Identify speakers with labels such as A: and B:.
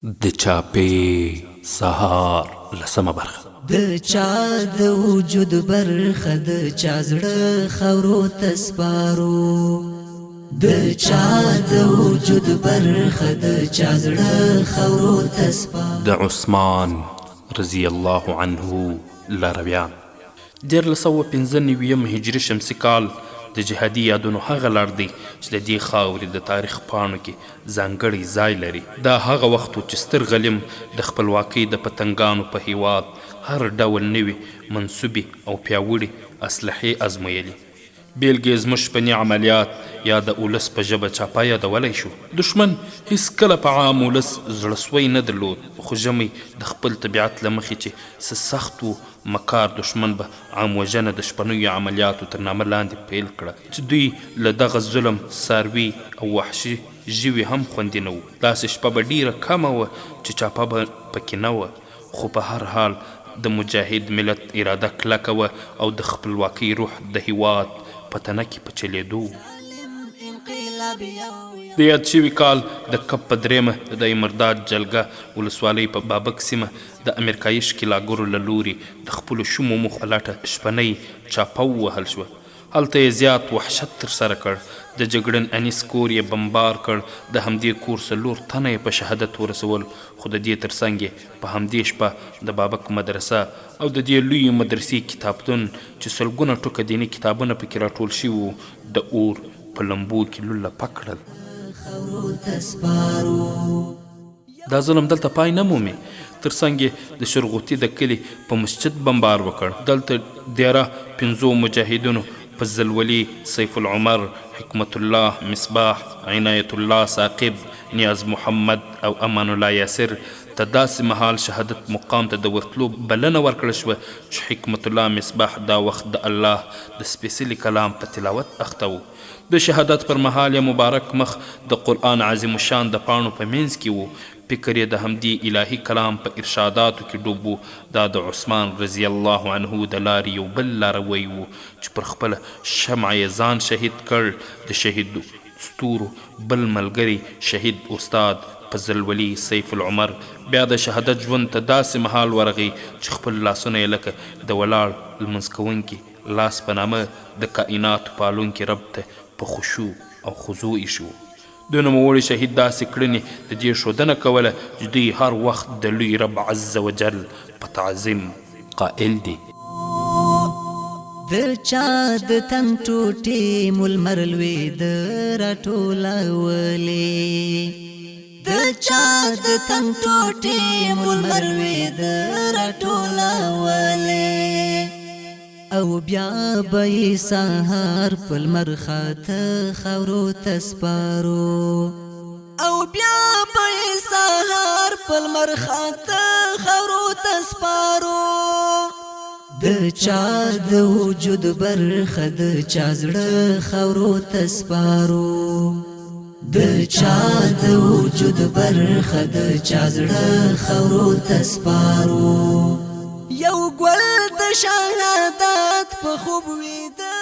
A: د چاپی سهار لسمه برخه
B: د چا د وجود برخه د چا زړه خاورو ته سپارو د چا د وجود برخه د چا زړه خاورو ته سپارو
A: د عثمان رضی الله عنه لارویان 1395 هجري شمسي کال د جهادي یادونو هغه لړ دی چې د دې خاورې د تاریخ پاڼو کې ځانګړی ځای لري. دا هغه وخت و چې ستر غلیم د خپلواکۍ د پتنګانو په هیواد هر ډول نوي منصوبې او پیاوړي اسلحې ازمویلي. بیلګې زموږ شپني عملیات یا د اولس په ژبه چاپا یادولی شو. دښمن هیڅکله په عام ولس زړهسوی نه درلود، خو ژمی د خپل طبیعت له مخې چې څه سخت و مکار دښمن به عام وژنه د شپنیو عملیاتو تر نامه لاندې پیل کړه چې دوی له دغه ظلم څاروي او وحشي ژوي هم خوندي نه وو. داسې شپه به ډیره کمه وه چې چاپه به پکې نه وه، خو په هر حال د مجاهد ملت اراده کلکه وه او د خپلواکۍ روح د هیواد په تنه کې په چلیدو. د یاد شوي کال د کب په درېیمه د امرداد جلګه ولسوالۍ په بابک سیمه د امریکایي ښکېلاګرو له لورې د خپلو شومو موخو په لټه شپنۍ چاپه ووهل شوه. هلته یې زیات وحشت ترسره کړ. د جګړن انیس کور یې بمبار کړ. د همدې کور 4 تنه یې په شهادت ورسول، خو د دې ترڅنګ یې په همدې شپه د بابک مدرسه او د دې لویې مدرسې کتابتون چې سلګونه ټوکه دیني کتابونه پکې راټول شوي وو د اور په لمبو کې لولپه کړل. دا ظلم دلته پای نه مومي. ترڅنګ یې د شرغوتي د کلي په مسجد بمبار وکړ. دلته دیره 5 مجاهدینو په زلولي، سیف العمر، حکمت الله مصباح، عنایت الله ثاقب، نیاز محمد او امان الله یاسر ته داسې مهال شهادت مقام ته د ورتلو بلنه ورکړل شوه چې حکمت الله مصباح دا وخت د الله د سپیڅلي کلام په تلاوت اخته و. د شهادت پر مهال یې مبارک مخ د قرآن عظیم الشان د پاڼو په منځ کې و. فکر یې د همدې الهي کلام په ارشاداتو کې ډوب و. دا د عثمان رضی الله عنه د لارې یو بل لاروی و چې پر خپله شمعه یې ځان شهید کړ. د شهید ستورو بل ملګری شهید استاد په زلولي سیف العمر بیا د شهادت ژوند ته داسې مهال ورغی چې خپل لاسونه یې لکه د ولاړ لمونځ کوونکي لاس په نامه د کائناتو پالونکي رب ته په خشوع او خضوع ایښي وو. د نوموړي شهید داسې کړنې د دې ښودنه کوله چې دوی هر وخت د لوی رب عز وجل په تعظیم قائل دي.
B: د چا د تن ټوټې مو لمر لوېده راټولولې، د چا د تن ټوټې مو لمر لوېده راټولولې، او بیا به یې سهار په لمر خاته خاورو ته سپارو، او بیا به یې سهار په لمر خاته خاورو ته سپارو. د چا د وجود برخه د چا زړه خاورو ته سپارو، د چا د وجود برخه د چا زړه خاورو ته سپارو. یو ګل د شهادت په خوب ویده